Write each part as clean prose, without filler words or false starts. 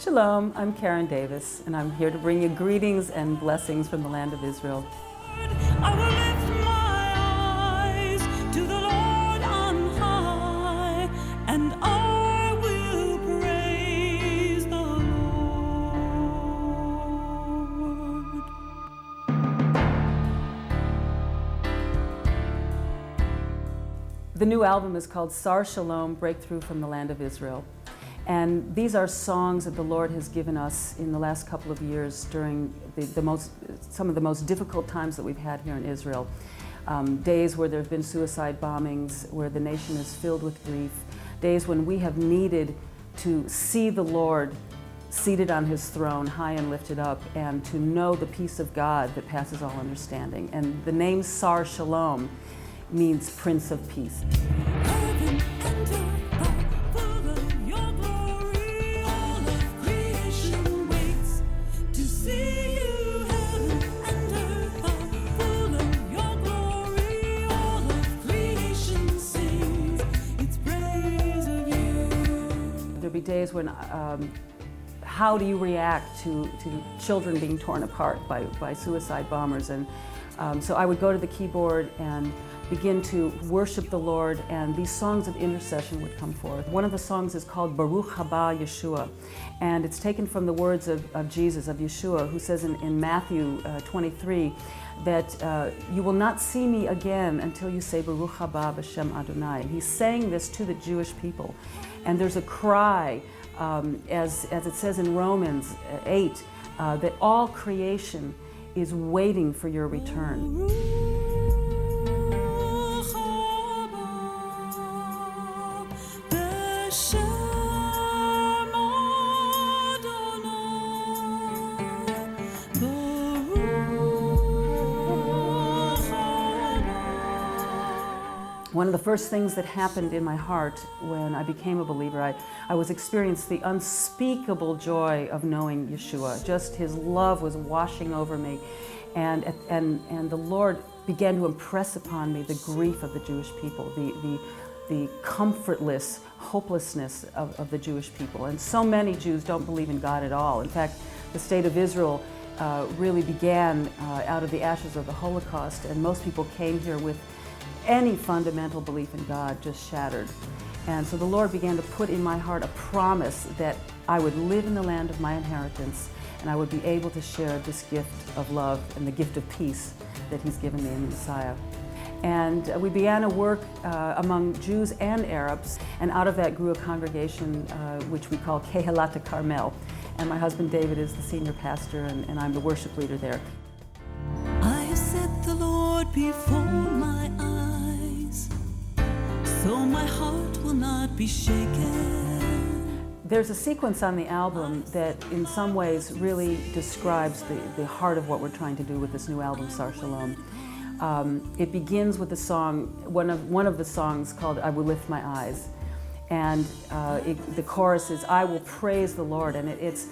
Shalom, I'm Karen Davis, and I'm here to bring you greetings and blessings from the land of Israel. I will lift my eyes to the Lord on high, and I will praise the Lord. The new album is called Sar Shalom, Breakthrough from the Land of Israel. And these are songs that the Lord has given us in the last couple of years during some of the most difficult times that we've had here in Israel. Days where there have been suicide bombings, where the nation is filled with grief, days when we have needed to see the Lord seated on His throne, high and lifted up, and to know the peace of God that passes all understanding. And the name Sar Shalom means Prince of Peace. Heaven and earth are full of your glory. All of creation waits to see you. Heaven and earth are full of your glory. All of creation sings its praise of you. There'll be days when how do you react to children being torn apart by suicide bombers? And so I would go to the keyboard and begin to worship the Lord, and these songs of intercession would come forth. One of the songs is called Baruch Haba Yeshua, and it's taken from the words of Jesus, of Yeshua, who says in Matthew 23 that you will not see me again until you say Baruch Haba B'Shem Adonai. He's saying this to the Jewish people, and there's a cry, as it says in Romans 8, that all creation is waiting for your return. One of the first things that happened in my heart when I became a believer, I was experiencing the unspeakable joy of knowing Yeshua. Just His love was washing over me, and the Lord began to impress upon me the grief of the Jewish people, the comfortless hopelessness of the Jewish people. And so many Jews don't believe in God at all. In fact, the state of Israel really began out of the ashes of the Holocaust, and most people came here with any fundamental belief in God just shattered. And so the Lord began to put in my heart a promise that I would live in the land of my inheritance, and I would be able to share this gift of love and the gift of peace that He's given me in the Messiah. And we began to work among Jews and Arabs, and out of that grew a congregation which we call Kehilat Carmel. And my husband David is the senior pastor, and I'm the worship leader there. I have set the Lord before my eyes, so my heart will not be shaken. There's a sequence on the album that in some ways really describes the heart of what we're trying to do with this new album, Sar Shalom. It begins with the song, one of the songs called I Will Lift My Eyes. And the chorus is, I will praise the Lord, and it's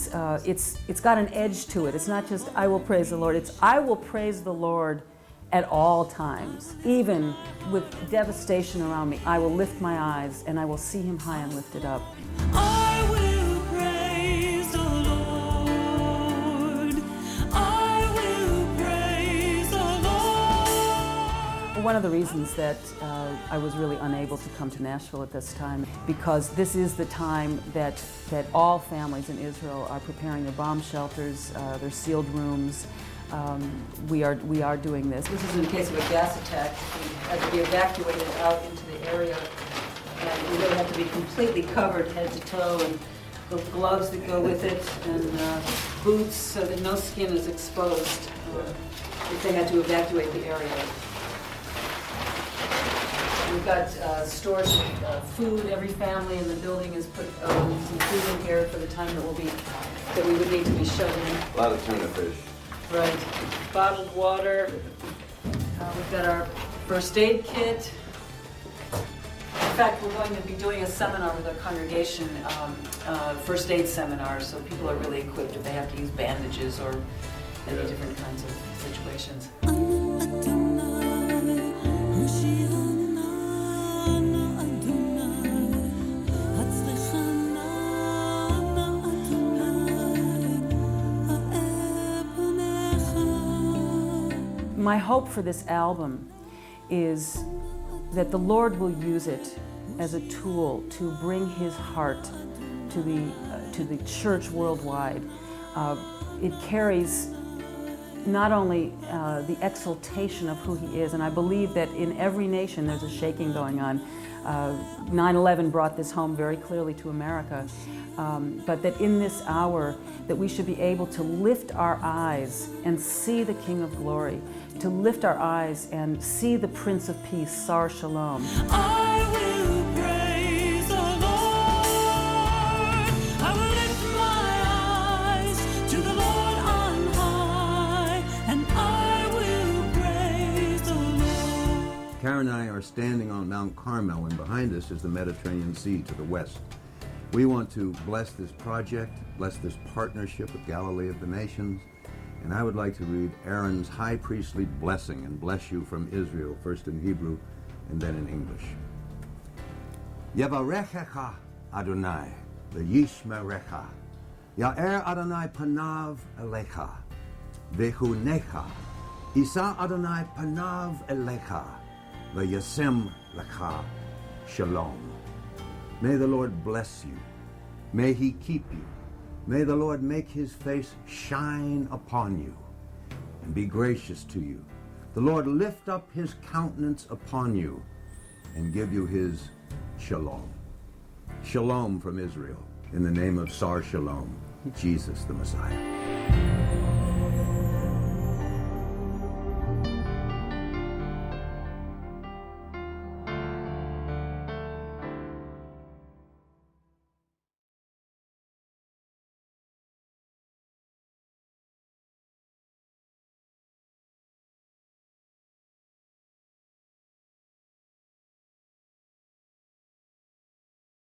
got an edge to it. It's not just I will praise the Lord, it's I will praise the Lord at all times. Even with devastation around me, I will lift my eyes and I will see Him high and lifted up. I will praise the Lord. I will praise the Lord. One of the reasons that I was really unable to come to Nashville at this time, because this is the time that all families in Israel are preparing their bomb shelters, their sealed rooms. We are doing this. This is in case of a gas attack. We had to be evacuated out into the area, and we really have to be completely covered head to toe, and the gloves that go with it, and boots so that no skin is exposed if they had to evacuate the area. We've got stores of food. Every family in the building has put some food in here for the time that we would need to be shut in. A lot of tuna fish. Right. Bottled water. We've got our first aid kit. In fact, we're going to be doing a seminar with our congregation, first aid seminar, so people are really equipped if they have to use bandages or any different kinds of situations. My hope for this album is that the Lord will use it as a tool to bring His heart to the church worldwide. It carries not only the exaltation of who He is, and I believe that in every nation there's a shaking going on. 9/11 brought this home very clearly to America, but that in this hour that we should be able to lift our eyes and see the King of Glory, to lift our eyes and see the Prince of Peace, Sar Shalom. I will praise the Lord. I will lift my eyes to the Lord on high, and I will praise the Lord. Karen and I are standing on Mount Carmel, and behind us is the Mediterranean Sea to the west. We want to bless this project, bless this partnership with Galilee of the Nations, and I would like to read Aaron's high priestly blessing and bless you from Israel, first in Hebrew and then in English. Yevarechecha Adonai, v'yishmerecha. Ya'er Adonai panav elecha, v'chunecha. Isa Adonai panav elecha, v'yasem lecha shalom. May the Lord bless you. May He keep you. May the Lord make His face shine upon you and be gracious to you. The Lord lift up His countenance upon you and give you His shalom. Shalom from Israel, in the name of Sar Shalom, Jesus the Messiah.